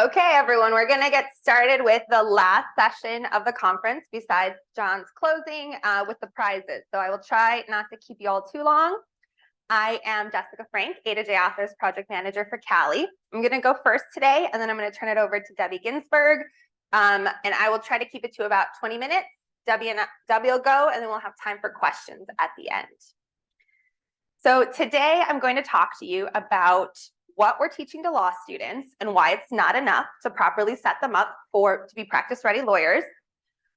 Okay, everyone, we're going to get started with the last session of the conference besides John's closing with the prizes. So I will try not to keep you all too long. I am Jessica Frank, A to J Authors Project Manager for CALI. I'm going to go first today, and then I'm going to turn it over to Debbie Ginsburg. And I will try to keep it to about 20 minutes. Debbie will go, and then we'll have time for questions at the end. So today I'm going to talk to you about what we're teaching to law students and why it's not enough to properly set them up to be practice-ready lawyers.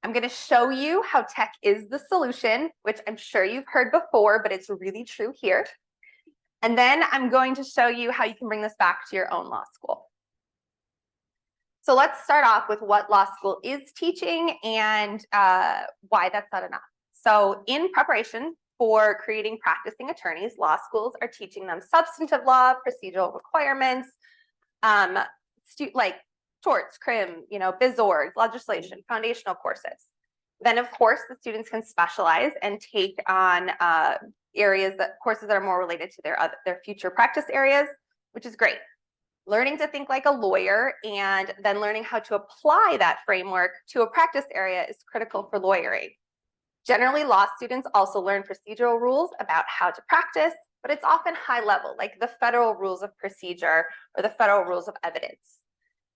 I'm going to show you how tech is the solution, which I'm sure you've heard before, but it's really true here. And then I'm going to show you how you can bring this back to your own law school. So let's start off with what law school is teaching and why that's not enough. So in preparation for creating practicing attorneys, law schools are teaching them substantive law, procedural requirements, like torts, crim, biz org, legislation, foundational courses. Then, of course, the students can specialize and take on courses that are more related to their future practice areas, which is great. Learning to think like a lawyer and then learning how to apply that framework to a practice area is critical for lawyering. Generally, law students also learn procedural rules about how to practice, but it's often high level, like the federal rules of procedure or the federal rules of evidence.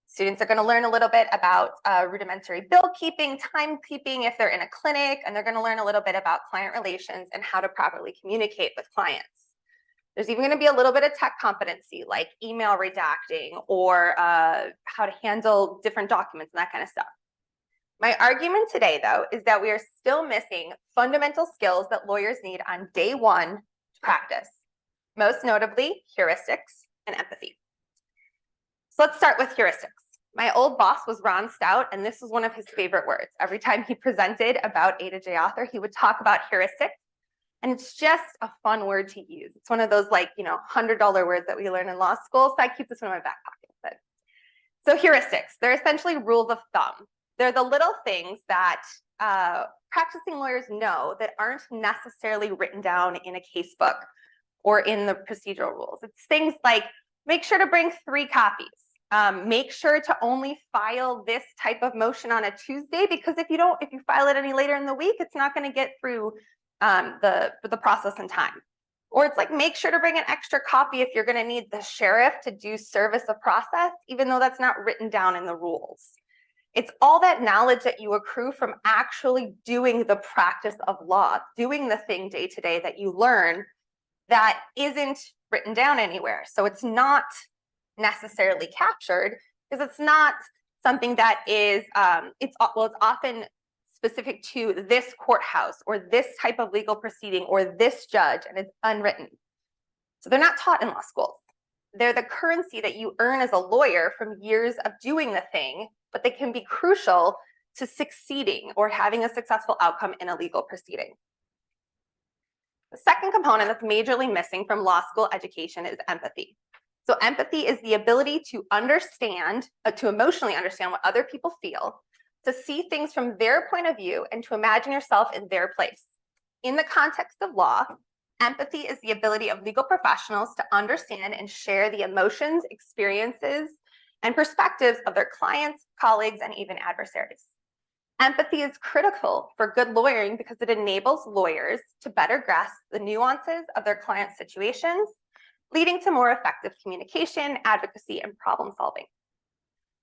Students are going to learn a little bit about rudimentary bill keeping, timekeeping if they're in a clinic, and they're going to learn a little bit about client relations and how to properly communicate with clients. There's even going to be a little bit of tech competency like email redacting or how to handle different documents and that kind of stuff. My argument today, though, is that we are still missing fundamental skills that lawyers need on day one to practice, most notably heuristics and empathy. So let's start with heuristics. My old boss was Ron Stout, and this was one of his favorite words. Every time he presented about A to J author, he would talk about heuristics, and it's just a fun word to use. It's one of those $100 words that we learn in law school, so I keep this one in my back pocket. So heuristics, they're essentially rules of thumb. They're the little things that practicing lawyers know that aren't necessarily written down in a case book or in the procedural rules. It's things like make sure to bring 3 copies. Make sure to only file this type of motion on a Tuesday, because if you file it any later in the week, it's not going to get through the process in time. Or it's like make sure to bring an extra copy if you're going to need the sheriff to do service of process, even though that's not written down in the rules. It's all that knowledge that you accrue from actually doing the practice of law, doing the thing day to day that you learn that isn't written down anywhere. So it's not necessarily captured because it's not something that is, it's often specific to this courthouse or this type of legal proceeding or this judge, and it's unwritten. So they're not taught in law schools. They're the currency that you earn as a lawyer from years of doing the thing, but they can be crucial to succeeding or having a successful outcome in a legal proceeding. The second component that's majorly missing from law school education is empathy. So empathy is the ability to understand, to emotionally understand what other people feel, to see things from their point of view, and to imagine yourself in their place. In the context of law, empathy is the ability of legal professionals to understand and share the emotions, experiences, and perspectives of their clients, colleagues, and even adversaries. Empathy is critical for good lawyering because it enables lawyers to better grasp the nuances of their clients' situations, leading to more effective communication, advocacy, and problem solving.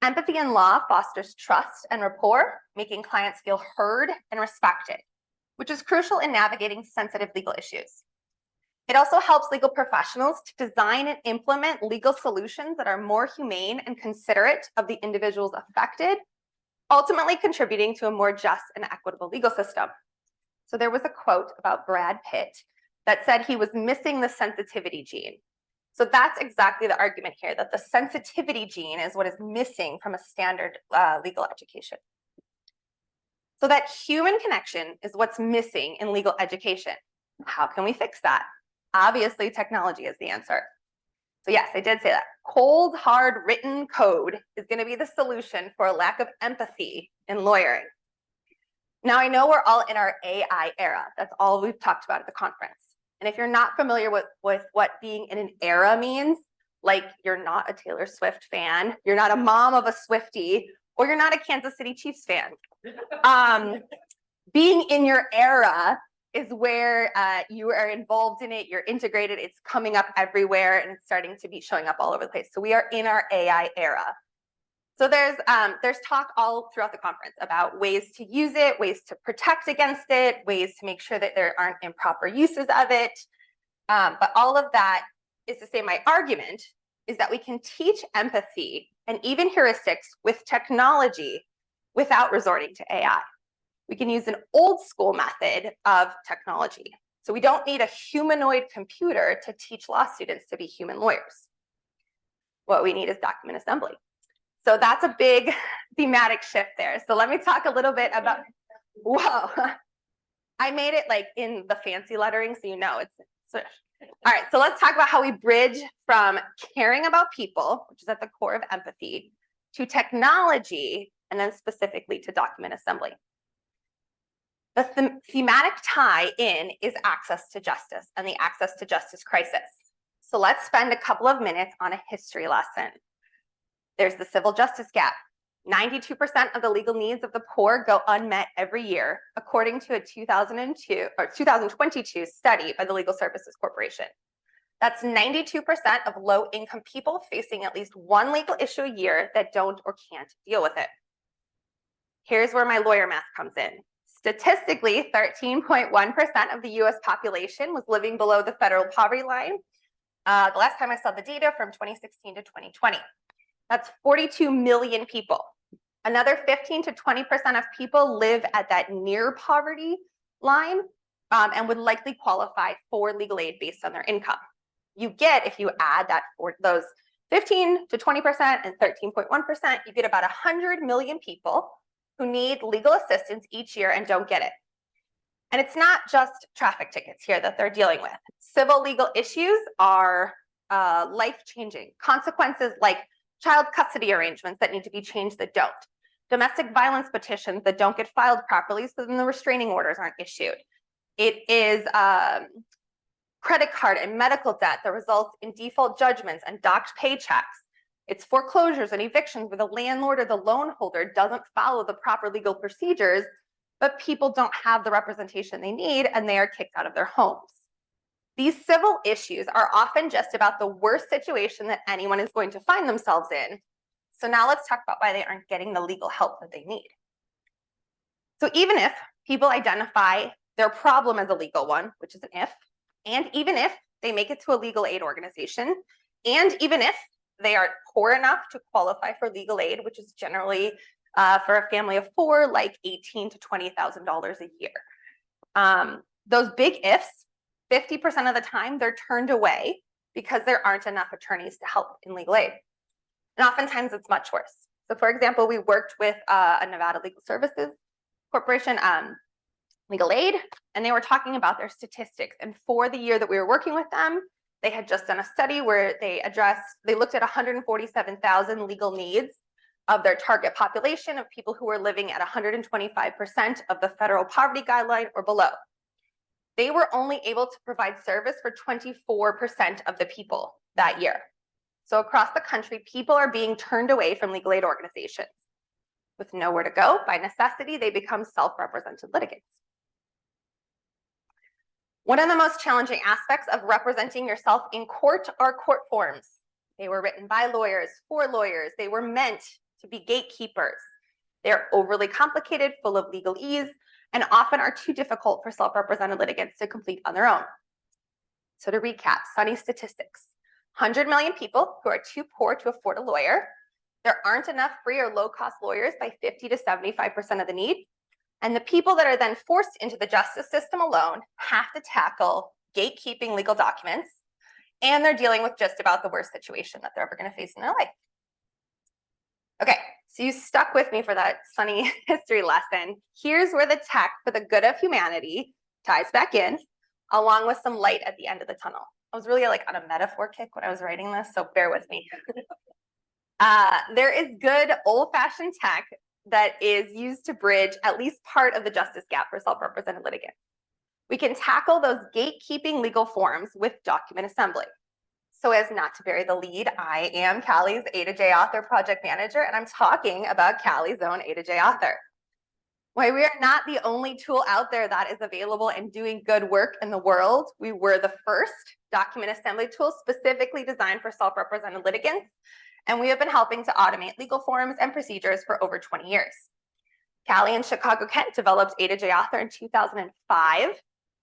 Empathy in law fosters trust and rapport, making clients feel heard and respected, which is crucial in navigating sensitive legal issues. It also helps legal professionals to design and implement legal solutions that are more humane and considerate of the individuals affected, ultimately contributing to a more just and equitable legal system. So there was a quote about Brad Pitt that said he was missing the sensitivity gene. So that's exactly the argument here, that the sensitivity gene is what is missing from a standard legal education. So that human connection is what's missing in legal education. How can we fix that? Obviously, technology is the answer. So yes, I did say that. Cold, hard, written code is going to be the solution for a lack of empathy in lawyering. Now, I know we're all in our AI era. That's all we've talked about at the conference. And if you're not familiar with what being in an era means, like you're not a Taylor Swift fan, you're not a mom of a Swiftie, or you're not a Kansas City Chiefs fan. Being in your era is where you are involved in it, you're integrated, it's coming up everywhere, and it's starting to be showing up all over the place. So we are in our AI era. So there's talk all throughout the conference about ways to use it, ways to protect against it, ways to make sure that there aren't improper uses of it. But all of that is to say, my argument is that we can teach empathy and even heuristics with technology without resorting to AI. We can use an old school method of technology. So we don't need a humanoid computer to teach law students to be human lawyers. What we need is document assembly. So that's a big thematic shift there. So let me talk a little bit about, whoa. I made it like in the fancy lettering, so you know it's, all right, so let's talk about how we bridge from caring about people, which is at the core of empathy, to technology, and then specifically to document assembly. The thematic tie-in is access to justice and the access to justice crisis. So let's spend a couple of minutes on a history lesson. There's the civil justice gap. 92% of the legal needs of the poor go unmet every year, according to a 2022 study by the Legal Services Corporation. That's 92% of low-income people facing at least one legal issue a year that don't or can't deal with it. Here's where my lawyer math comes in. Statistically, 13.1% of the US population was living below the federal poverty line. The last time I saw the data from 2016 to 2020. That's 42 million people. Another 15 to 20% of people live at that near poverty line and would likely qualify for legal aid based on their income. You get, if you add that for those 15 to 20% and 13.1%, you get about 100 million people who need legal assistance each year and don't get it. And it's not just traffic tickets here that they're dealing with. Civil legal issues are life-changing. Consequences like child custody arrangements that need to be changed that don't. Domestic violence petitions that don't get filed properly, so then the restraining orders aren't issued. It is credit card and medical debt that results in default judgments and docked paychecks. It's foreclosures and evictions where the landlord or the loan holder doesn't follow the proper legal procedures, but people don't have the representation they need and they are kicked out of their homes. These civil issues are often just about the worst situation that anyone is going to find themselves in. So now let's talk about why they aren't getting the legal help that they need. So even if people identify their problem as a legal one, which is an if, and even if they make it to a legal aid organization, and even if they are poor enough to qualify for legal aid, which is generally for a family of four, like $18,000 to $20,000 a year. Those big ifs, 50% of the time, they're turned away because there aren't enough attorneys to help in legal aid. And oftentimes it's much worse. So for example, we worked with a Nevada Legal Services Corporation, legal aid, and they were talking about their statistics. And for the year that we were working with them, they had just done a study where they looked at 147,000 legal needs of their target population of people who were living at 125% of the federal poverty guideline or below. They were only able to provide service for 24% of the people that year. So across the country, people are being turned away from legal aid organizations. With nowhere to go, by necessity, they become self-represented litigants. One of the most challenging aspects of representing yourself in court are court forms. They were written by lawyers, for lawyers. They were meant to be gatekeepers. They're overly complicated, full of legalese, and often are too difficult for self-represented litigants to complete on their own. So to recap, sunny statistics. 100 million people who are too poor to afford a lawyer. There aren't enough free or low-cost lawyers by 50 to 75% of the need. And the people that are then forced into the justice system alone have to tackle gatekeeping legal documents, and they're dealing with just about the worst situation that they're ever going to face in their life. Okay, so you stuck with me for that sunny history lesson. Here's where the tech for the good of humanity ties back in, along with some light at the end of the tunnel. I was really like on a metaphor kick when I was writing this, so bear with me. There is good old-fashioned tech that is used to bridge at least part of the justice gap for self-represented litigants. We can tackle those gatekeeping legal forms with document assembly. So as not to bury the lead, I am CALI's A to J author project manager, and I'm talking about CALI's own A to J author. While we are not the only tool out there that is available and doing good work in the world, we were the first document assembly tool specifically designed for self-represented litigants, and we have been helping to automate legal forms and procedures for over 20 years. CALI and Chicago Kent developed A to J author in 2005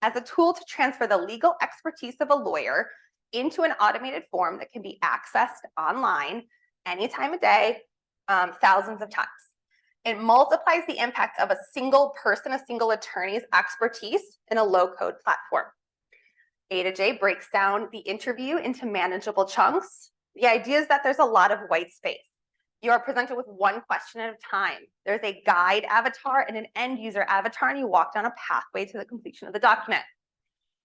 as a tool to transfer the legal expertise of a lawyer into an automated form that can be accessed online any time of day, thousands of times. It multiplies the impact of a single person, a single attorney's expertise in a low-code platform. A to J breaks down the interview into manageable chunks. The idea is that there's a lot of white space. You are presented with one question at a time. There's a guide avatar and an end user avatar, and you walk down a pathway to the completion of the document.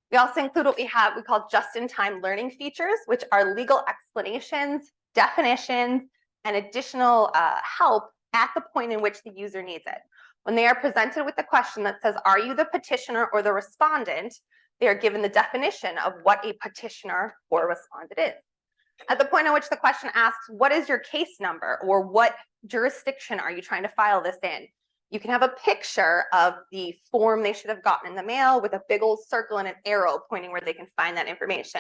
We also include what we call just-in-time learning features, which are legal explanations, definitions, and additional help at the point in which the user needs it. When they are presented with the question that says, are you the petitioner or the respondent, they are given the definition of what a petitioner or respondent is. At the point in which the question asks, what is your case number, or what jurisdiction are you trying to file this in? You can have a picture of the form they should have gotten in the mail with a big old circle and an arrow pointing where they can find that information.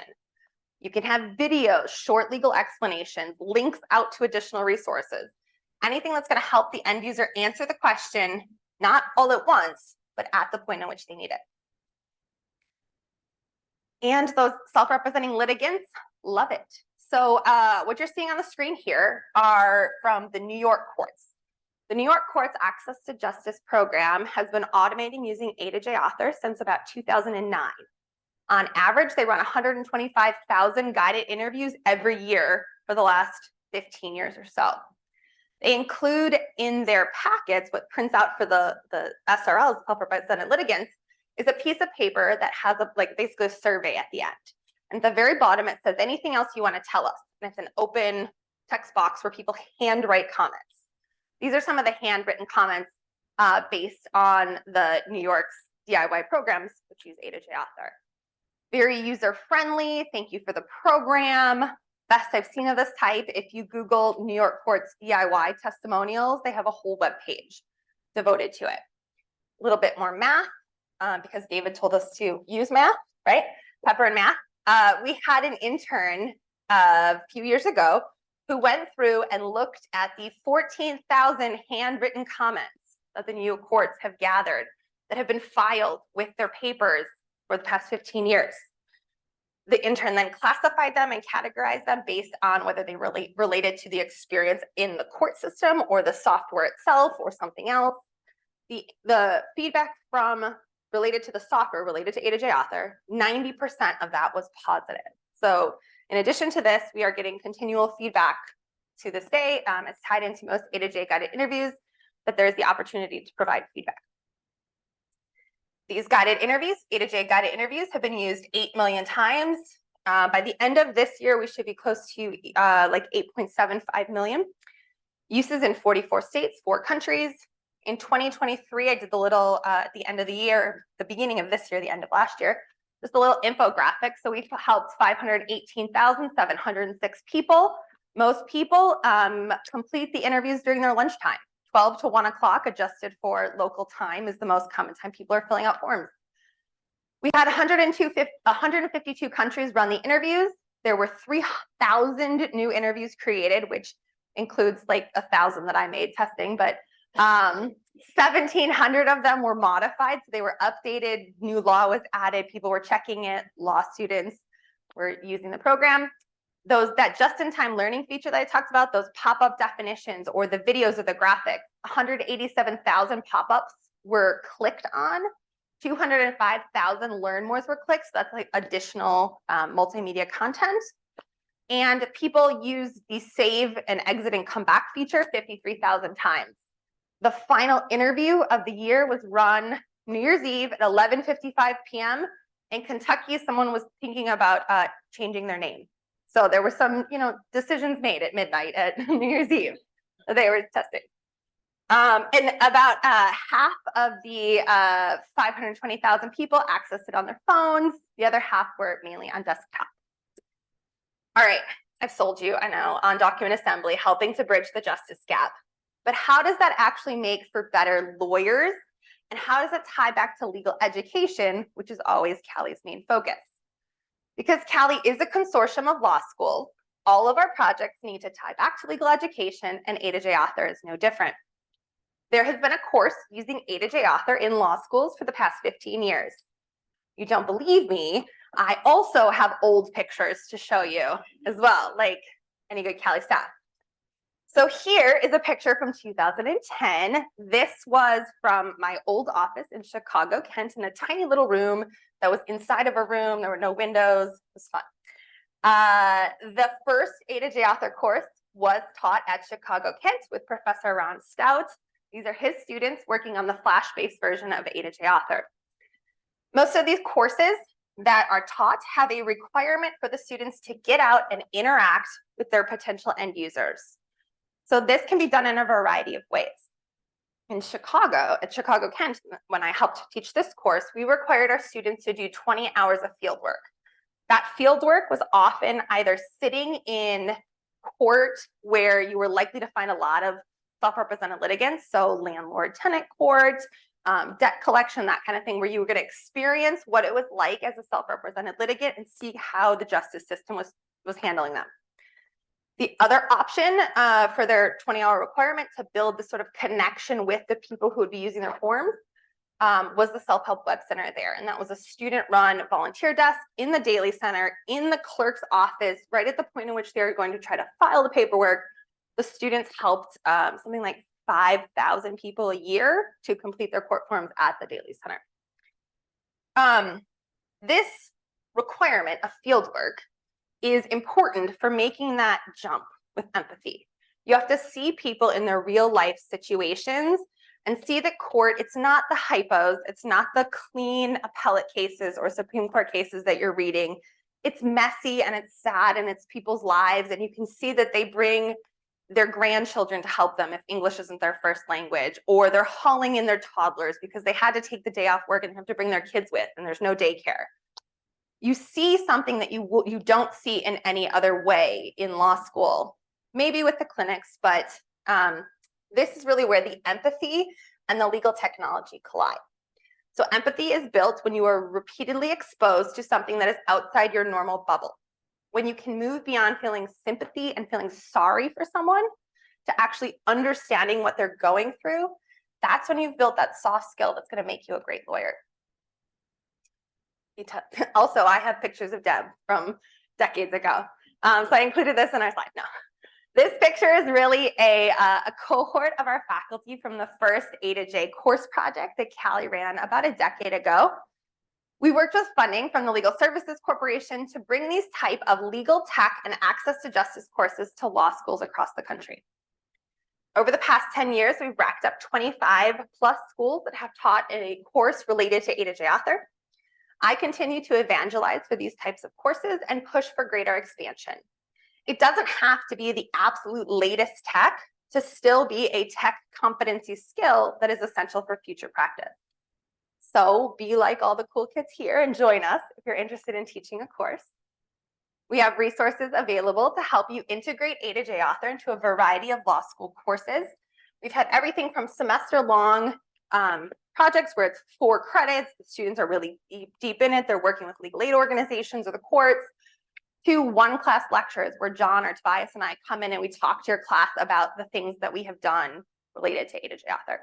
You can have videos, short legal explanations, links out to additional resources, anything that's going to help the end user answer the question, not all at once, but at the point in which they need it. And those self-representing litigants love it. So what you're seeing on the screen here are from the New York courts. The New York Courts Access to Justice program has been automating using A to J author since about 2009. On average, they run 125,000 guided interviews every year for the last 15 years or so. They include in their packets, what prints out for the SRLs, self-represented litigants, is a piece of paper that has basically a survey at the end. And at the very bottom, it says anything else you want to tell us. And it's an open text box where people handwrite comments. These are some of the handwritten comments based on the New York's DIY programs, which use A to J author. Very user-friendly. Thank you for the program. Best I've seen of this type. If you Google New York Courts DIY testimonials, they have a whole web page devoted to it. A little bit more math, because David told us to use math, right? Pepper and math. We had an intern a few years ago who went through and looked at the 14,000 handwritten comments that the New York courts have gathered that have been filed with their papers for the past 15 years. The intern then classified them and categorized them based on whether they related to the experience in the court system or the software itself or something else. The feedback from related to the software, related to A to J author, 90% of that was positive. So in addition to this, we are getting continual feedback to this day. It's tied into most A to J guided interviews, but there's the opportunity to provide feedback. These guided interviews, A to J guided interviews, have been used 8 million times. By the end of this year, we should be close to like 8.75 million. Uses in 44 states, 4 countries. In 2023, I did the little, at the end of the year, the beginning of this year, the end of last year, just a little infographic. So we've helped 518,706 people. Most people complete the interviews during their lunchtime. 12 to 1 o'clock, adjusted for local time, is the most common time people are filling out forms. We had 152 countries run the interviews. There were 3,000 new interviews created, which includes like 1,000 that I made testing, but 1,700 of them were modified. So they were updated, new law was added, people were checking it, law students were using the program. That just-in-time learning feature that I talked about, those pop-up definitions or the videos of the graphic, 187,000 pop-ups were clicked on, 205,000 learn mores were clicked. So that's like additional multimedia content. And people use the save and exit and come back feature 53,000 times. The final interview of the year was run New Year's Eve at 11:55 p.m. In Kentucky, someone was thinking about changing their name. So there were some, decisions made at midnight at New Year's Eve that they were testing. And about half of the 520,000 people accessed it on their phones. The other half were mainly on desktop. All right, I've sold you, I know, on document assembly, helping to bridge the justice gap. But how does that actually make for better lawyers? And how does it tie back to legal education, which is always CALI's main focus? Because CALI is a consortium of law schools, all of our projects need to tie back to legal education, and A to J Author is no different. There has been a course using A to J Author in law schools for the past 15 years. You don't believe me, I also have old pictures to show you as well, like any good CALI staff. So here is a picture from 2010. This was from my old office in Chicago, Kent, in a tiny little room that was inside of a room. There were no windows. It was fun. The first A to J Author course was taught at Chicago, Kent with Professor Ron Stout. These are his students working on the Flash-based version of A to J Author. Most of these courses that are taught have a requirement for the students to get out and interact with their potential end users. So this can be done in a variety of ways. In Chicago, at Chicago Kent, when I helped teach this course, we required our students to do 20 hours of field work. That field work was often either sitting in court where you were likely to find a lot of self-represented litigants, so landlord-tenant court, debt collection, that kind of thing, where you were going to experience what it was like as a self-represented litigant and see how the justice system was handling them. The other option for their 20-hour requirement to build this sort of connection with the people who would be using their forms was the self-help web center there. And that was a student-run volunteer desk in the Daily Center, in the clerk's office, right at the point in which they're going to try to file the paperwork. The students helped something like 5,000 people a year to complete their court forms at the Daily Center. This requirement of field work is important for making that jump with empathy. You have to see people in their real life situations and see that court, it's not the hypos, it's not the clean appellate cases or Supreme Court cases that you're reading. It's messy and it's sad and it's people's lives, and you can see that they bring their grandchildren to help them if English isn't their first language, or they're hauling in their toddlers because they had to take the day off work and have to bring their kids with and there's no daycare. You see something that you don't see in any other way in law school, maybe with the clinics, but this is really where the empathy and the legal technology collide. So empathy is built when you are repeatedly exposed to something that is outside your normal bubble. When you can move beyond feeling sympathy and feeling sorry for someone to actually understanding what they're going through, that's when you've built that soft skill that's going to make you a great lawyer. Also, I have pictures of Deb from decades ago. So I included this in our slide. No, this picture is really a cohort of our faculty from the first A to J course project that CALI ran about a decade ago. We worked with funding from the Legal Services Corporation to bring these type of legal tech and access to justice courses to law schools across the country. Over the past 10 years, we've racked up 25 plus schools that have taught a course related to A to J Author. I continue to evangelize for these types of courses and push for greater expansion. It doesn't have to be the absolute latest tech to still be a tech competency skill that is essential for future practice. So be like all the cool kids here and join us if you're interested in teaching a course. We have resources available to help you integrate A to J Author into a variety of law school courses. We've had everything from semester-long projects where it's 4 credits, the students are really deep in it, they're working with legal aid organizations or the courts, to one-class lectures where John or Tobias and I come in and we talk to your class about the things that we have done related to A to J Author.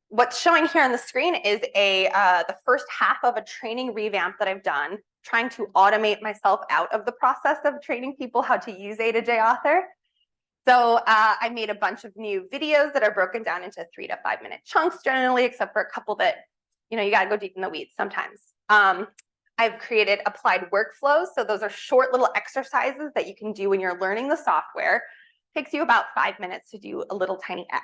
What's showing here on the screen is the first half of a training revamp that I've done, trying to automate myself out of the process of training people how to use A to J Author. So I made a bunch of new videos that are broken down into 3 to 5 minute chunks generally, except for a couple that, you know, you got to go deep in the weeds sometimes. I've created applied workflows. So those are short little exercises that you can do when you're learning the software. It takes you about 5 minutes to do a little tiny X.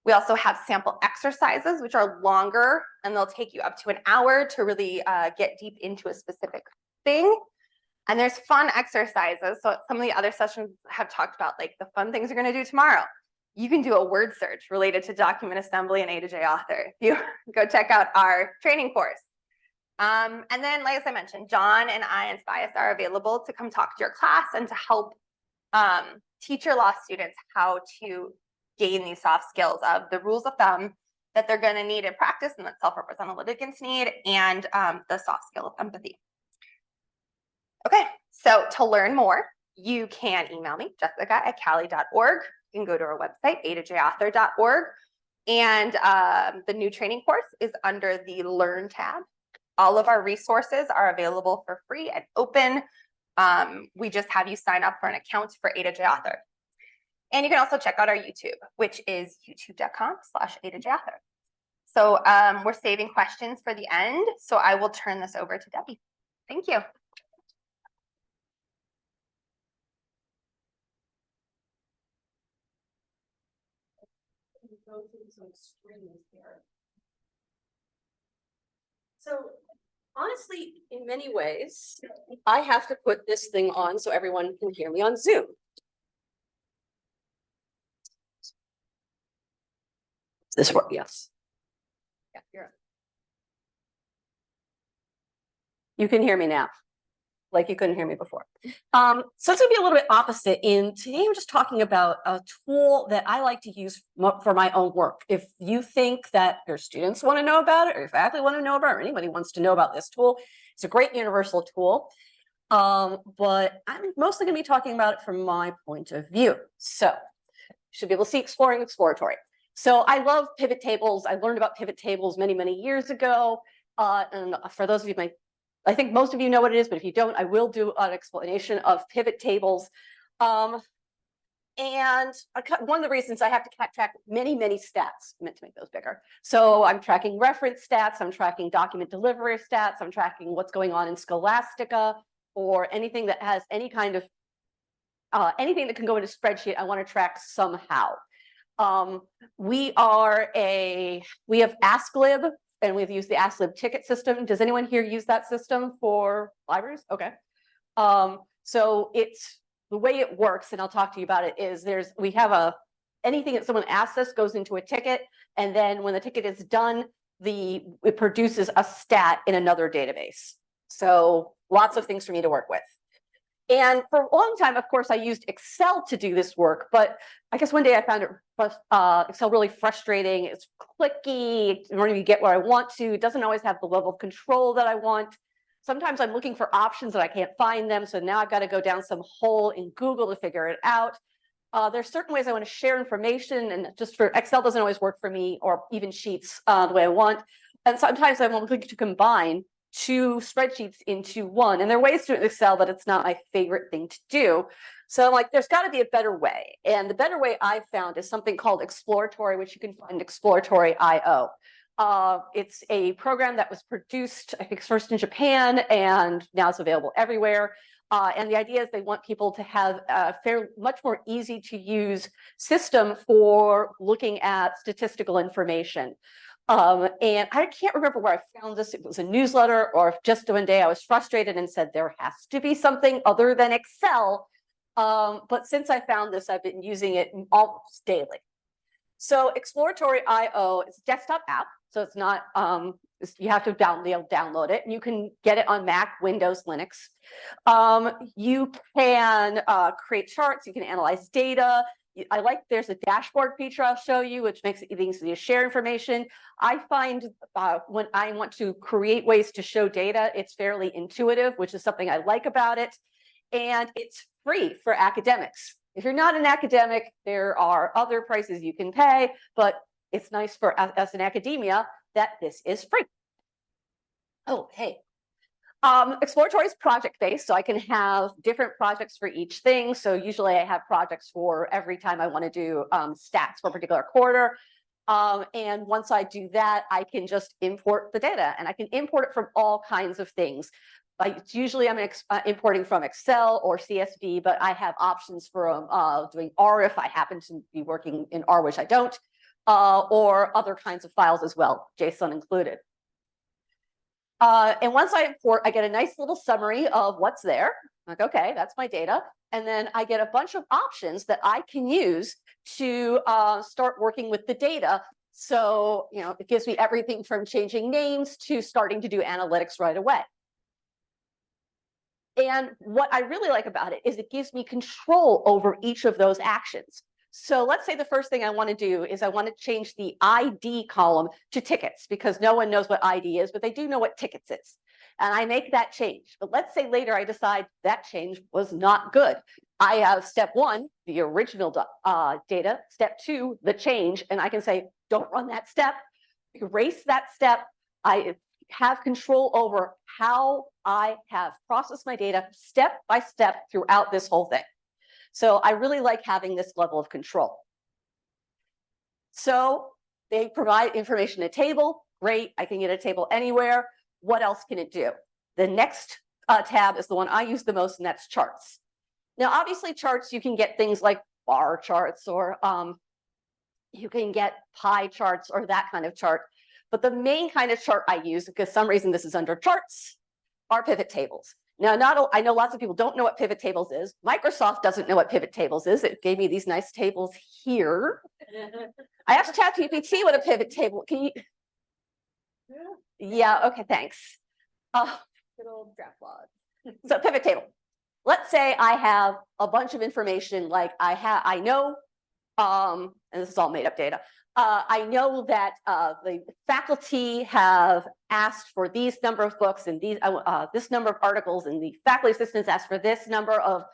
We also have sample exercises, which are longer, and they'll take you up to an hour to really get deep into a specific thing. And there's fun exercises. So some of the other sessions have talked about like the fun things you're going to do tomorrow. You can do a word search related to document assembly and A to J Author. If you go check out our training course. And then, like as I mentioned, John and I and Tobias are available to come talk to your class and to help teach your law students how to gain these soft skills of the rules of thumb that they're going to need in practice and that self-represented litigants need, and the soft skill of empathy. Okay, so to learn more, you can email me, jessica@cali.org. You can go to our website, a2jauthor.org. And the new training course is under the Learn tab. All of our resources are available for free and open. We just have you sign up for an account for A2J Author. And you can also check out our YouTube, which is youtube.com/A2JAuthor. So we're saving questions for the end. So I will turn this over to Debbie. Thank you. Go through some extremes here. So honestly, in many ways, I have to put this thing on so everyone can hear me on Zoom. This work, yes. Yeah, you're on. You can hear me now, like you couldn't hear me before. So it's gonna be a little bit opposite. Today we're just talking about a tool that I like to use for my own work. If you think that your students want to know about it, or your faculty want to know about it, or anybody wants to know about this tool, it's a great universal tool. But I'm mostly gonna be talking about it from my point of view. So you should be able to see exploring exploratory. So I love pivot tables. I learned about pivot tables many, many years ago. And for those of you, I think most of you know what it is, but if you don't, I will do an explanation of pivot tables. And one of the reasons I have to track many, many stats, I meant to make those bigger. So I'm tracking reference stats, I'm tracking document delivery stats, I'm tracking what's going on in Scholastica, or anything that has any kind of, anything that can go into a spreadsheet, I want to track somehow. We have AskLib, and we've used the AskLib ticket system. Does anyone here use that system for libraries? Okay. So it's the way it works, and I'll talk to you about it, is we have anything that someone asks us goes into a ticket, and then when the ticket is done, it produces a stat in another database. So lots of things for me to work with. And for a long time, of course, I used Excel to do this work, but I guess one day I found Excel really frustrating. It's clicky in order to get where I want to. It doesn't always have the level of control that I want. Sometimes I'm looking for options and I can't find them. So now I've got to go down some hole in Google to figure it out. There's certain ways I want to share information, and just for Excel doesn't always work for me, or even Sheets the way I want. And sometimes I'm looking to combine two spreadsheets into one. And there are ways to Excel, but it's not my favorite thing to do. So I'm like, there's got to be a better way. And the better way I found is something called Exploratory, which you can find Exploratory.io. It's a program that was produced, I think, first in Japan, and now it's available everywhere. And the idea is they want people to have a much more easy to use system for looking at statistical information. And I can't remember where I found this. It was a newsletter, or if just one day I was frustrated and said, there has to be something other than Excel. But since I found this, I've been using it almost daily. So Exploratory.io is a desktop app. So it's not, you have to download it, and you can get it on Mac, Windows, Linux. You can create charts, you can analyze data. There's a dashboard feature I'll show you, which makes it easy to share information. I find when I want to create ways to show data, it's fairly intuitive, which is something I like about it. And it's free for academics. If you're not an academic, there are other prices you can pay, but it's nice for us in academia that this is free. Oh, hey. Exploratory is project-based, so I can have different projects for each thing. So usually I have projects for every time I want to do stats for a particular quarter. And once I do that, I can just import the data, and I can import it from all kinds of things. Usually I'm importing from Excel or CSV, but I have options for doing R if I happen to be working in R, which I don't, or other kinds of files as well, JSON included. And once I import, I get a nice little summary of what's there. Like, okay, that's my data. And then I get a bunch of options that I can use to start working with the data. So, it gives me everything from changing names to starting to do analytics right away. And what I really like about it is it gives me control over each of those actions. So let's say the first thing I want to do is I want to change the ID column to tickets, because no one knows what ID is, but they do know what tickets is. And I make that change. But let's say later I decide that change was not good. I have step 1, the original data, step 2, the change, and I can say, don't run that step, erase that step. I have control over how I have processed my data step by step throughout this whole thing. So I really like having this level of control. So they provide information in a table. Great, I can get a table anywhere. What else can it do? The next tab is the one I use the most, and that's charts. Now, obviously, charts, you can get things like bar charts, or you can get pie charts or that kind of chart. But the main kind of chart I use, because for some reason this is under charts, are pivot tables. Now, I know lots of people don't know what pivot tables is. Microsoft doesn't know what pivot tables is. It gave me these nice tables here. I asked ChatGPT what a pivot table, can you? Yeah, okay, thanks. Good old draft logs. So pivot table. Let's say I have a bunch of information, like I know, and this is all made up data. I know that the faculty have asked for these number of books and this number of articles, and the faculty assistants asked for this number of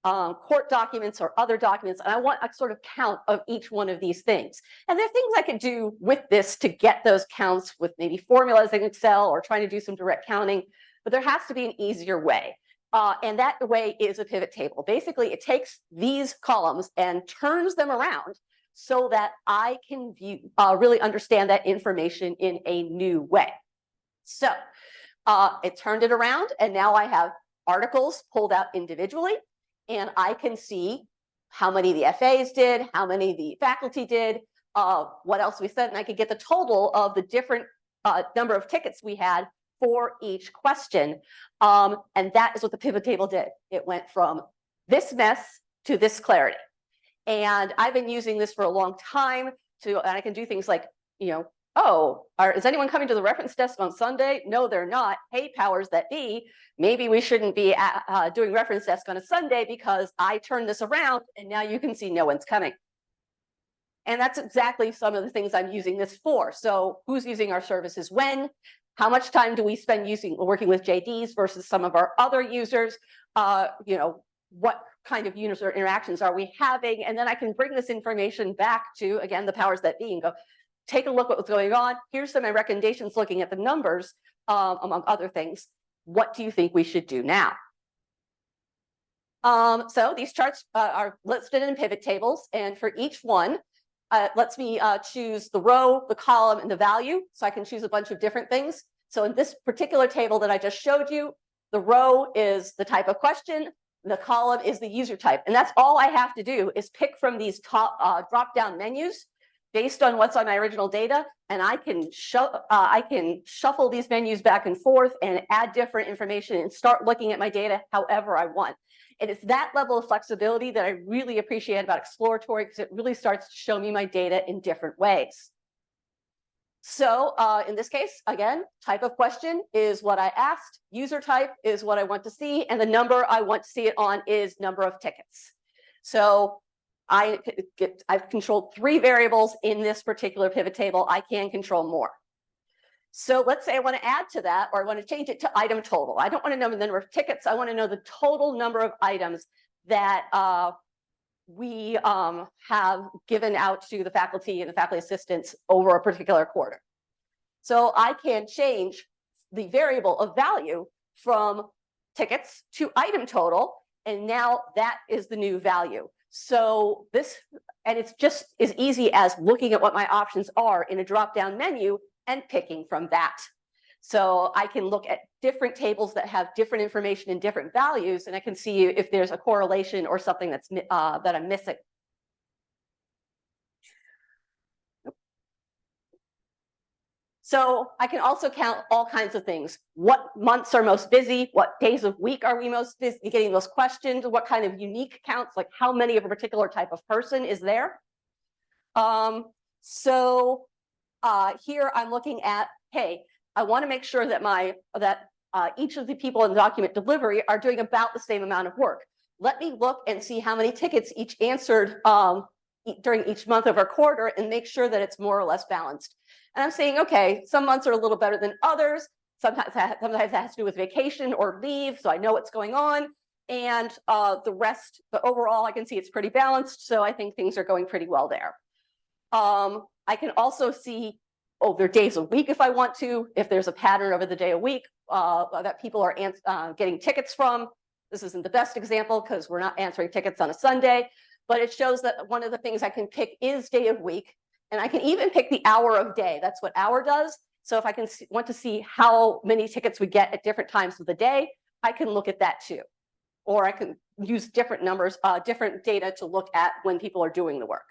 court documents or other documents, and I want a sort of count of each one of these things. And there are things I could do with this to get those counts with maybe formulas in Excel or trying to do some direct counting, but there has to be an easier way. And that way is a pivot table. Basically, it takes these columns and turns them around so that I can really understand that information in a new way. So it turned it around, and now I have articles pulled out individually, and I can see how many the FAs did, how many the faculty did, what else we said, and I could get the total of the different number of tickets we had for each question. And that is what the pivot table did. It went from this mess to this clarity. And I've been using this for a long time and I can do things like, is anyone coming to the reference desk on Sunday? No, they're not. Hey, powers that be, maybe we shouldn't be doing reference desk on a Sunday because I turned this around and now you can see no one's coming. And that's exactly some of the things I'm using this for. So who's using our services when? How much time do we spend working with JDs versus some of our other users? What kind of user interactions are we having? And then I can bring this information back to, again, the powers that be and go, take a look at what's going on. Here's some of my recommendations looking at the numbers, among other things. What do you think we should do now? So these charts are listed in pivot tables, and for each one, it lets me choose the row, the column, and the value. So I can choose a bunch of different things. So in this particular table that I just showed you, the row is the type of question, the column is the user type. And that's all I have to do is pick from these top drop-down menus based on what's on my original data, and I can shuffle these menus back and forth and add different information and start looking at my data however I want. And it's that level of flexibility that I really appreciate about exploratory, because it really starts to show me my data in different ways. So in this case, again, type of question is what I asked, user type is what I want to see, and the number I want to see it on is number of tickets. So I've controlled 3 variables in this particular pivot table. I can control more. So let's say I want to add to that, or I want to change it to item total. I don't want to know the number of tickets. I want to know the total number of items that we have given out to the faculty and the faculty assistants over a particular quarter. So I can change the variable of value from tickets to item total, and now that is the new value. So it's just as easy as looking at what my options are in a drop-down menu and picking from that. So I can look at different tables that have different information and different values, and I can see if there's a correlation or something that's that I'm missing. So I can also count all kinds of things. What months are most busy? What days of week are we most busy getting those questions? What kind of unique counts, like how many of a particular type of person is there? So here I'm looking at, hey, I want to make sure that each of the people in document delivery are doing about the same amount of work. Let me look and see how many tickets each answered during each month of our quarter and make sure that it's more or less balanced. And I'm saying, okay, some months are a little better than others. Sometimes that has to do with vacation or leave, so I know what's going on. And the rest, but overall, I can see it's pretty balanced. So I think things are going pretty well there. I can also see over days a week if I want to, if there's a pattern over the day a week that people are getting tickets from. This isn't the best example because we're not answering tickets on a Sunday, but it shows that one of the things I can pick is day of week. And I can even pick the hour of day. That's what hour does. So if I want to see how many tickets we get at different times of the day, I can look at that too. Or I can use different numbers, different data to look at when people are doing the work.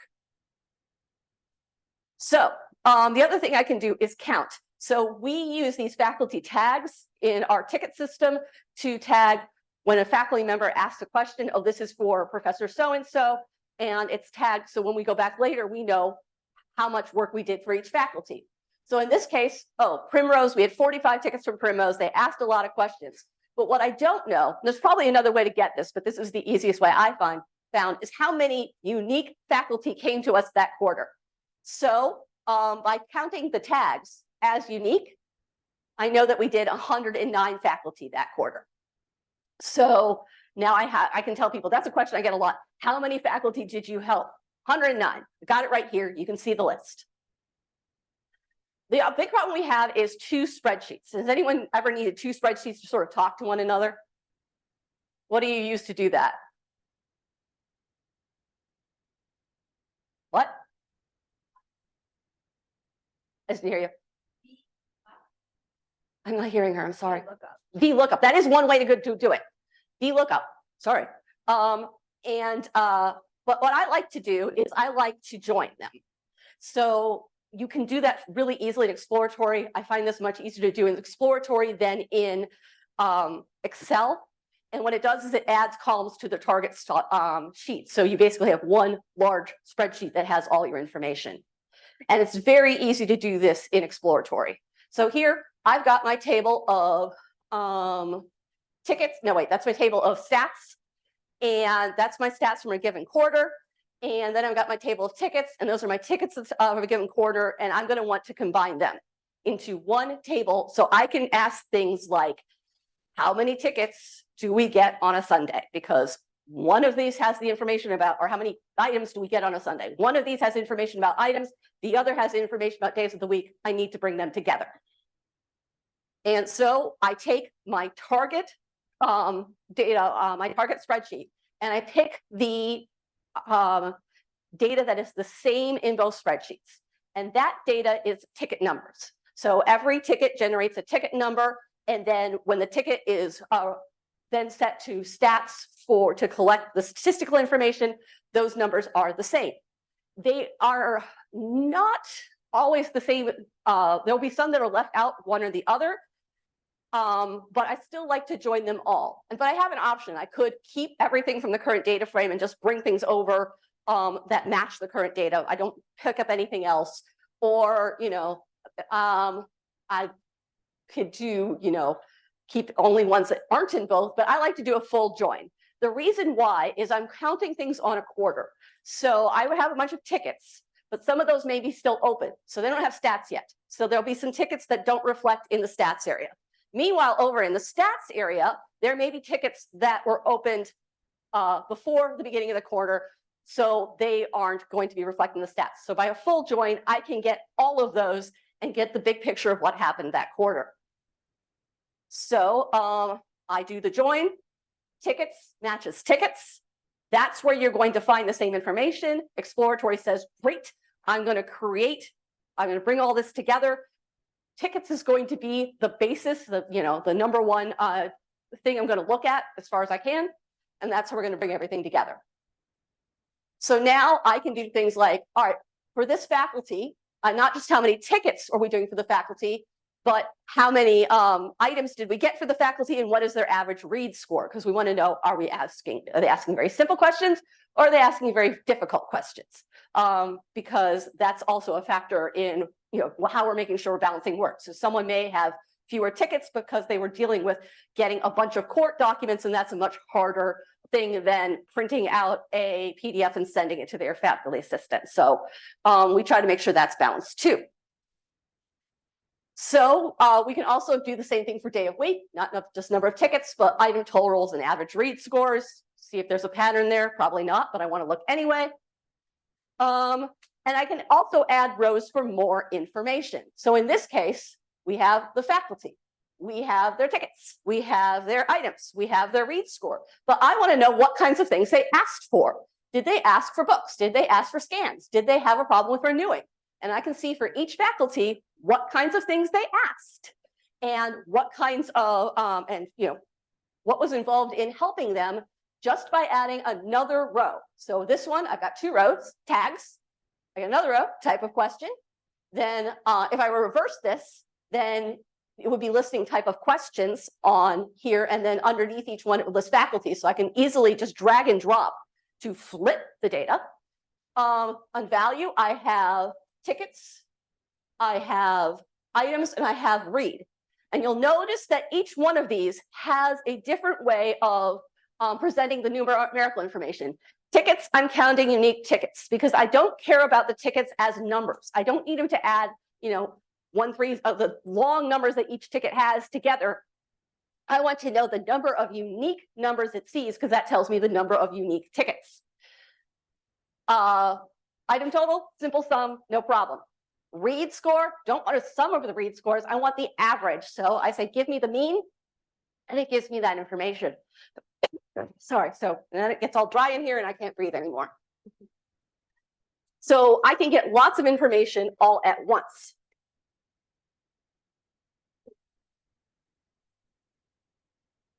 So the other thing I can do is count. So we use these faculty tags in our ticket system to tag when a faculty member asks a question, oh, this is for Professor so-and-so, and it's tagged. So when we go back later, we know how much work we did for each faculty. So in this case, oh, Primrose, we had 45 tickets from Primrose. They asked a lot of questions. But what I don't know, there's probably another way to get this, but this is the easiest way I found, is how many unique faculty came to us that quarter. So by counting the tags as unique, I know that we did 109 faculty that quarter. So now I can tell people, that's a question I get a lot. How many faculty did you help? 109. Got it right here. You can see the list. The big problem we have is two spreadsheets. Has anyone ever needed two spreadsheets to sort of talk to one another? What do you use to do that? What? I didn't hear you. I'm not hearing her. I'm sorry. VLOOKUP. That is one way to do it. VLOOKUP. Sorry. But what I like to do is I like to join them. So you can do that really easily in exploratory. I find this much easier to do in exploratory than in Excel. And what it does is it adds columns to the target sheet. So you basically have one large spreadsheet that has all your information. And it's very easy to do this in exploratory. So here I've got my table of tickets. No, wait, that's my table of stats. And that's my stats from a given quarter. And then I've got my table of tickets, and those are my tickets of a given quarter. And I'm going to want to combine them into one table so I can ask things like, how many tickets do we get on a Sunday? Because one of these has the information about, or how many items do we get on a Sunday? One of these has information about items. The other has information about days of the week. I need to bring them together. And so I take my target data, my target spreadsheet, and I pick the data that is the same in both spreadsheets. And that data is ticket numbers. So every ticket generates a ticket number. And then when the ticket is then set to stats to collect the statistical information, those numbers are the same. They are not always the same. There'll be some that are left out, one or the other. But I still like to join them all. But I have an option. I could keep everything from the current data frame and just bring things over that match the current data. I don't pick up anything else. Or, I could do, keep only ones that aren't in both, but I like to do a full join. The reason why is I'm counting things on a quarter. So I would have a bunch of tickets, but some of those may be still open. So they don't have stats yet. So there'll be some tickets that don't reflect in the stats area. Meanwhile, over in the stats area, there may be tickets that were opened before the beginning of the quarter, so they aren't going to be reflecting the stats. So by a full join, I can get all of those and get the big picture of what happened that quarter. So I do the join, tickets matches tickets. That's where you're going to find the same information. Exploratory says, great, I'm going to bring all this together. Tickets is going to be the basis, the number one thing I'm going to look at as far as I can. And that's how we're going to bring everything together. So now I can do things like, all right, for this faculty, not just how many tickets are we doing for the faculty, but how many items did we get for the faculty and what is their average read score? Because we want to know, are they asking very simple questions or are they asking very difficult questions? Because that's also a factor in how we're making sure balancing works. So someone may have fewer tickets because they were dealing with getting a bunch of court documents, and that's a much harder thing than printing out a PDF and sending it to their faculty assistant. So we try to make sure that's balanced too. So we can also do the same thing for day of week, not just number of tickets, but item totals and average read scores. See if there's a pattern there. Probably not, but I want to look anyway. And I can also add rows for more information. So in this case, we have the faculty, we have their tickets, we have their items, we have their read score. But I want to know what kinds of things they asked for. Did they ask for books? Did they ask for scans? Did they have a problem with renewing? And I can see for each faculty what kinds of things they asked and what kinds of, what was involved in helping them just by adding another row. So this one, I've got 2 rows, tags. I got another row, type of question. Then if I were to reverse this, then it would be listing type of questions on here. And then underneath each one, it would list faculty. So I can easily just drag and drop to flip the data. On value, I have tickets, I have items, and I have read. And you'll notice that each one of these has a different way of presenting the numerical information. Tickets, I'm counting unique tickets because I don't care about the tickets as numbers. I don't need them to add, 1, 3 of the long numbers that each ticket has together. I want to know the number of unique numbers it sees because that tells me the number of unique tickets. Item total, simple sum, no problem. Read score, don't want a sum of the read scores. I want the average. So I say, give me the mean, and it gives me that information. Sorry, so then it gets all dry in here and I can't breathe anymore. So I can get lots of information all at once.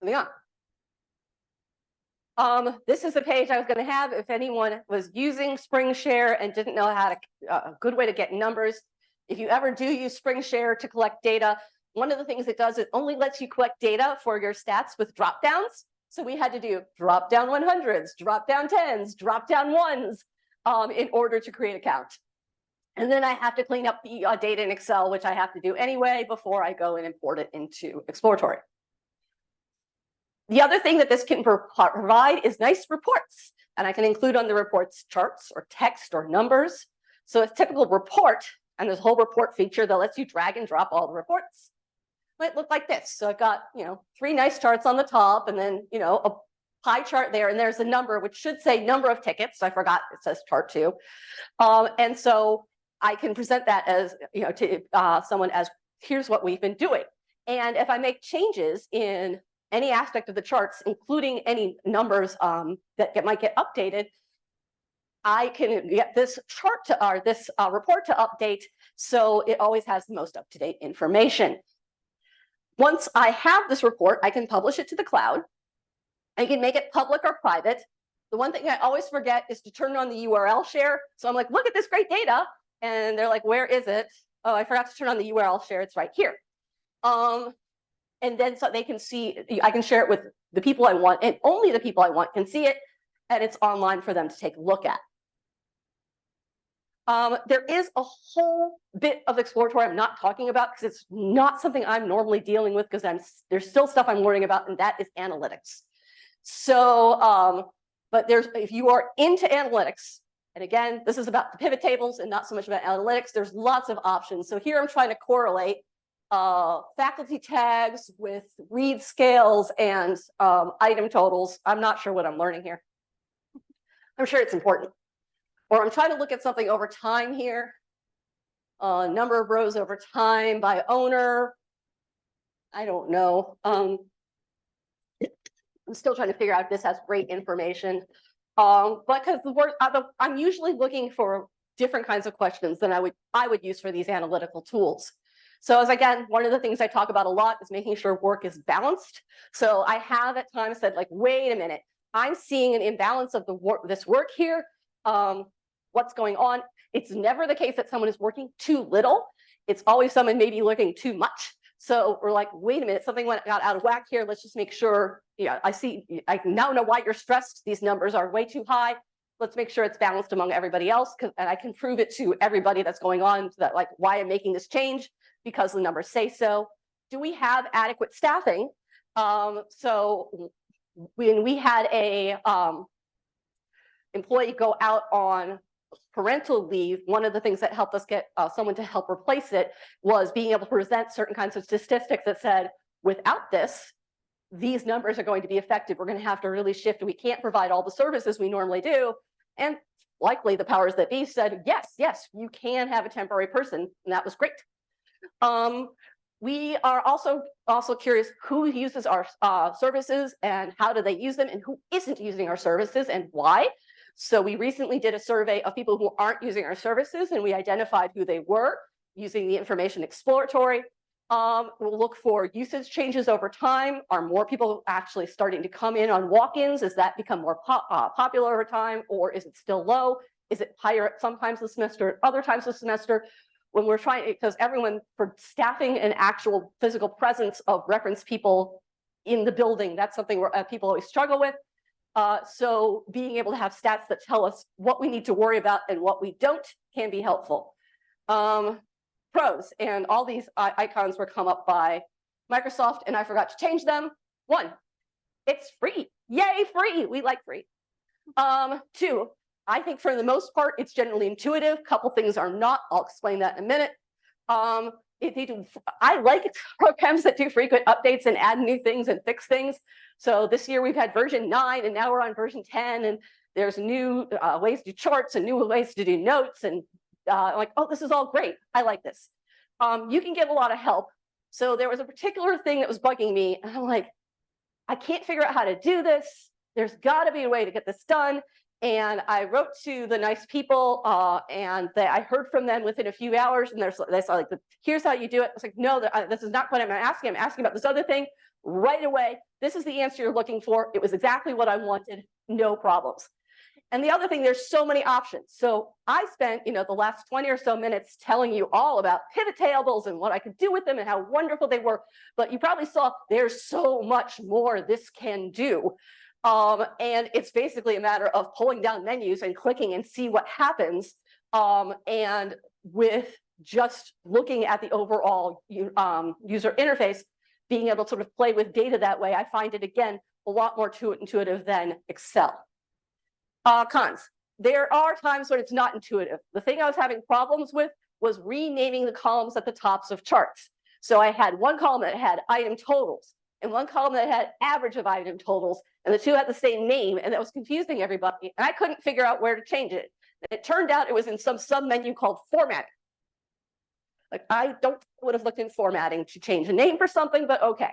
Moving on. This is the page I was going to have if anyone was using SpringShare and didn't know how to, a good way to get numbers. If you ever do use SpringShare to collect data, one of the things it does is only lets you collect data for your stats with drop downs. So we had to do drop down 100s, drop down 10s, drop down 1s in order to create a count. And then I have to clean up the data in Excel, which I have to do anyway before I go and import it into Exploratory. The other thing that this can provide is nice reports. And I can include on the reports charts or text or numbers. So a typical report, and there's a whole report feature that lets you drag and drop all the reports. Might look like this. So I've got, 3 nice charts on the top and then, a pie chart there. And there's a number which should say number of tickets. I forgot it says chart 2. And so I can present that as, to someone as here's what we've been doing. And if I make changes in any aspect of the charts, including any numbers that might get updated, I can get this chart to, or this report to update. So it always has the most up-to-date information. Once I have this report, I can publish it to the cloud. I can make it public or private. The one thing I always forget is to turn on the URL share. So I'm like, look at this great data. And they're like, where is it? Oh, I forgot to turn on the URL share. It's right here. And then so they can see, I can share it with the people I want, and only the people I want can see it. And it's online for them to take a look at. There is a whole bit of Exploratory I'm not talking about because it's not something I'm normally dealing with because there's still stuff I'm learning about, and that is analytics. So, but if you are into analytics, and again, this is about the pivot tables and not so much about analytics, there's lots of options. So here I'm trying to correlate faculty tags with read scales and item totals. I'm not sure what I'm learning here. I'm sure it's important. Or I'm trying to look at something over time here. Number of rows over time by owner. I don't know. I'm still trying to figure out if this has great information. Because I'm usually looking for different kinds of questions than I would use for these analytical tools. So again, one of the things I talk about a lot is making sure work is balanced. So I have at times said, like, wait a minute, I'm seeing an imbalance of this work here. What's going on? It's never the case that someone is working too little. It's always someone maybe looking too much. So we're like, wait a minute, something got out of whack here. Let's just make sure, I now know why you're stressed. These numbers are way too high. let's make sure it's balanced among everybody else, and I can prove it to everybody that's going on, that like why I'm making this change, because the numbers say so. Do we have adequate staffing? So when we had a employee go out on parental leave, one of the things that helped us get someone to help replace it was being able to present certain kinds of statistics that said, without this, these numbers are going to be affected. We're going to have to really shift. We can't provide all the services we normally do. And likely the powers that be said, yes, you can have a temporary person. And that was great. We are also curious who uses our services and how do they use them, and who isn't using our services and why. So we recently did a survey of people who aren't using our services, and we identified who they were using the information exploratory. We'll look for usage changes over time. Are more people actually starting to come in on walk-ins? Has that become more popular over time, or is it still low? Is it higher at some times of the semester, at other times of the semester? When we're trying, because everyone, for staffing an actual physical presence of reference people in the building, that's something where people always struggle with. So being able to have stats that tell us what we need to worry about and what we don't can be helpful. Pros, and all these icons were come up by Microsoft, and I forgot to change them. 1, it's free. Yay, free. We like free. 2, I think for the most part, it's generally intuitive. A couple things are not. I'll explain that in a minute. I like programs that do frequent updates and add new things and fix things. So this year we've had version 9, and now we're on version 10, and there's new ways to do charts and new ways to do notes, and like, oh, this is all great. I like this. You can get a lot of help. So there was a particular thing that was bugging me, and I'm like, I can't figure out how to do this. There's got to be a way to get this done. And I wrote to the nice people, and I heard from them within a few hours, and they said, like, here's how you do it. I was like, no, this is not what I'm asking. I'm asking about this other thing right away. This is the answer you're looking for. It was exactly what I wanted. No problems. And the other thing, there's so many options. So I spent, the last 20 or so minutes telling you all about pivot tables and what I could do with them and how wonderful they were. But you probably saw there's so much more this can do. And it's basically a matter of pulling down menus and clicking and see what happens. And with just looking at the overall user interface, being able to sort of play with data that way, I find it, again, a lot more intuitive than Excel. Cons. There are times when it's not intuitive. The thing I was having problems with was renaming the columns at the tops of charts. So I had one column that had item totals and one column that had average of item totals, and the two had the same name, and that was confusing everybody. And I couldn't figure out where to change it. It turned out it was in some sub-menu called formatting. Like, I would have looked in formatting to change a name for something, but okay.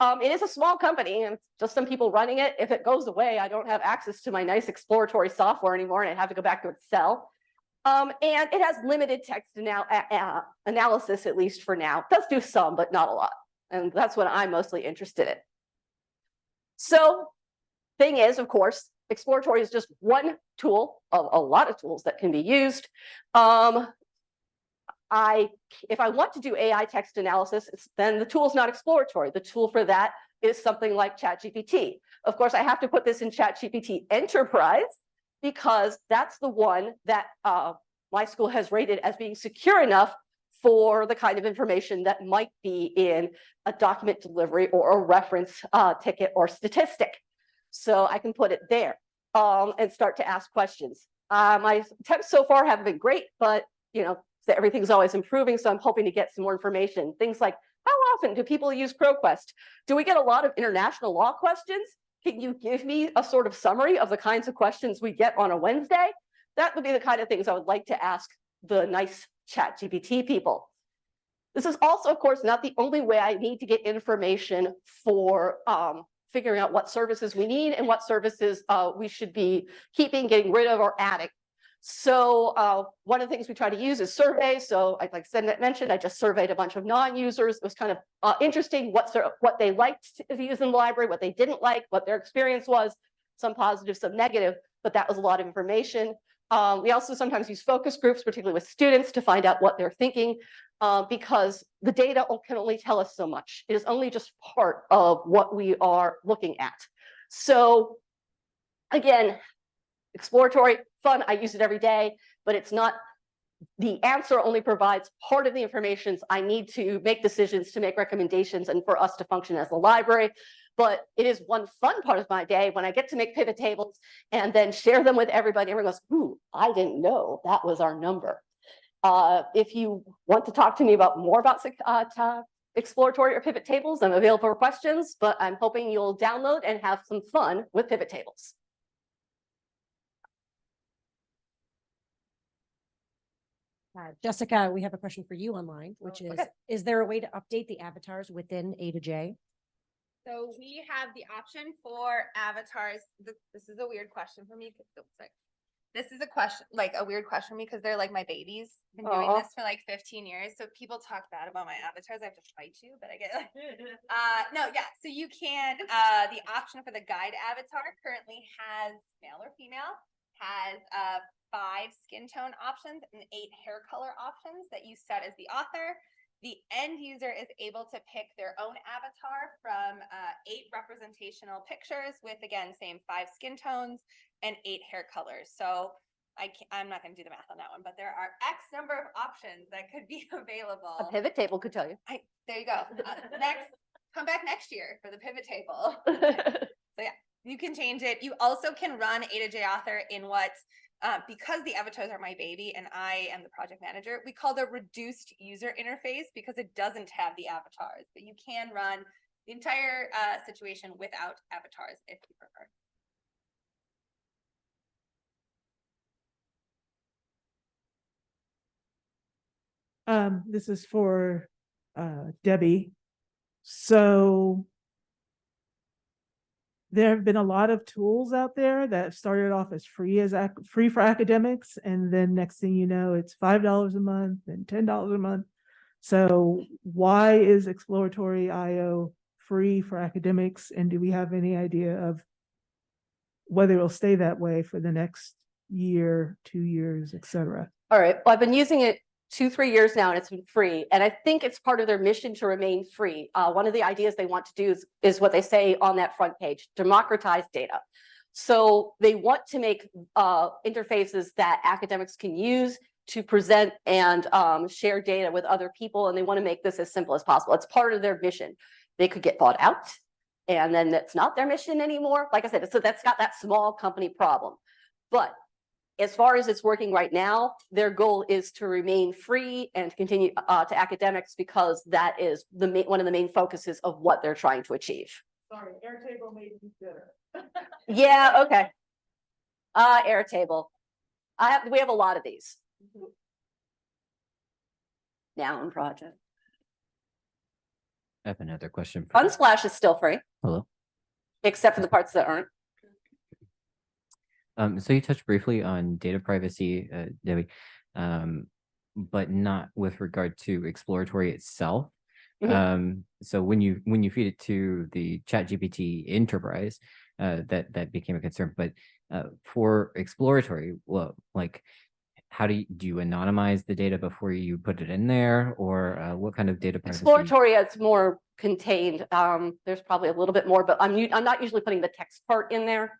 It is a small company, and just some people running it. If it goes away, I don't have access to my nice exploratory software anymore, and I have to go back to Excel. And it has limited text analysis, at least for now. It does do some, but not a lot. And that's what I'm mostly interested in. So, thing is, of course, exploratory is just one tool of a lot of tools that can be used. If I want to do AI text analysis, then the tool is not exploratory. The tool for that is something like ChatGPT. Of course, I have to put this in ChatGPT Enterprise because that's the one that my school has rated as being secure enough for the kind of information that might be in a document delivery or a reference ticket or statistic. So I can put it there and start to ask questions. My attempts so far haven't been great, but everything's always improving, so I'm hoping to get some more information. Things like, how often do people use ProQuest? Do we get a lot of international law questions? Can you give me a sort of summary of the kinds of questions we get on a Wednesday? That would be the kind of things I would like to ask the nice ChatGPT people. This is also, of course, not the only way I need to get information for figuring out what services we need and what services we should be keeping, getting rid of, or adding. So one of the things we try to use is surveys. So like I mentioned, I just surveyed a bunch of non-users. It was kind of interesting what they liked to use in the library, what they didn't like, what their experience was, some positive, some negative, but that was a lot of information. We also sometimes use focus groups, particularly with students, to find out what they're thinking, because the data can only tell us so much. It is only just part of what we are looking at. So again, exploratory, fun, I use it every day, but it's not, the answer only provides part of the information I need to make decisions, to make recommendations, and for us to function as a library. But it is one fun part of my day when I get to make pivot tables and then share them with everybody. Everyone goes, ooh, I didn't know that was our number. If you want to talk to me about more about exploratory or pivot tables, I'm available for questions, but I'm hoping you'll download and have some fun with pivot tables. Jessica, we have a question for you online, which Okay. is there a way to update the avatars within A to J? So we have the option for avatars. This is a weird question for me. This is a question, like a weird question for me because they're like my babies. Been doing this for like 15 years. So people talk bad about my avatars. I have to fight you, but I get no, yeah. So you can, the option for the guide avatar currently has male or female, has 5 skin tone options and 8 hair color options that you set as the author. The end user is able to pick their own avatar from 8 representational pictures with, again, same 5 skin tones and 8 hair colors. So I'm not going to do the math on that one, but there are X number of options that could be available. A pivot table could tell you. There you go. Come back next year for the pivot table. So yeah, you can change it. You also can run A to J author in what, because the avatars are my baby and I am the project manager, we call the reduced user interface because it doesn't have the avatars, but you can run the entire situation without avatars if you prefer. This is for Debbie. So there have been a lot of tools out there that started off as free for academics, and then next thing you know, it's $5 a month and $10 a month. So why is exploratory IO free for academics, and do we have any idea of whether it'll stay that way for the next year, 2 years, etc.? All right, well, I've been using it 2-3 years now, and it's been free. And I think it's part of their mission to remain free. One of the ideas they want to do is what they say on that front page: democratize data. So they want to make interfaces that academics can use to present and share data with other people, and they want to make this as simple as possible. It's part of their mission. They could get bought out, and then it's not their mission anymore. Like I said, so that's got that small company problem. But as far as it's working right now, their goal is to remain free and continue to academics, because that is one of the main focuses of what they're trying to achieve. Sorry, Airtable made me bitter. Yeah, okay. Airtable. We have a lot of these. Noun project. I have another question. For Unsplash is still free. Hello. Except for the parts that aren't. So you touched briefly on data privacy, Debbie, but not with regard to exploratory itself. So when you feed it to the ChatGPT Enterprise, that became a concern. But for exploratory, well, like, how do you anonymize the data before you put it in there, or what kind of data privacy? Exploratory, it's more contained. There's probably a little bit more, but I'm not usually putting the text part in there.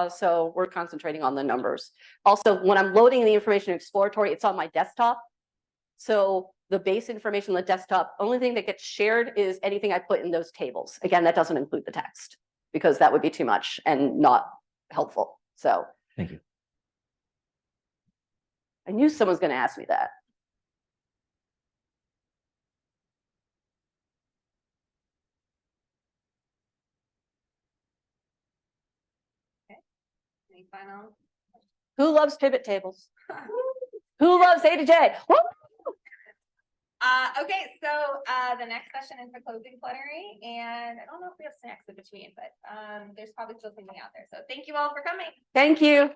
So we're concentrating on the numbers. Also, when I'm loading the information in exploratory, it's on my desktop. So the base information on the desktop, only thing that gets shared is anything I put in those tables. Again, that doesn't include the text, because that would be too much and not helpful. So Thank you. I knew someone was going to ask me that. Any final? Who loves pivot tables? Who loves A to J? Woo! Okay, so the next session is the closing plenary, and I don't know if we have snacks in between, but there's probably still something out there. So thank you all for coming. Thank you.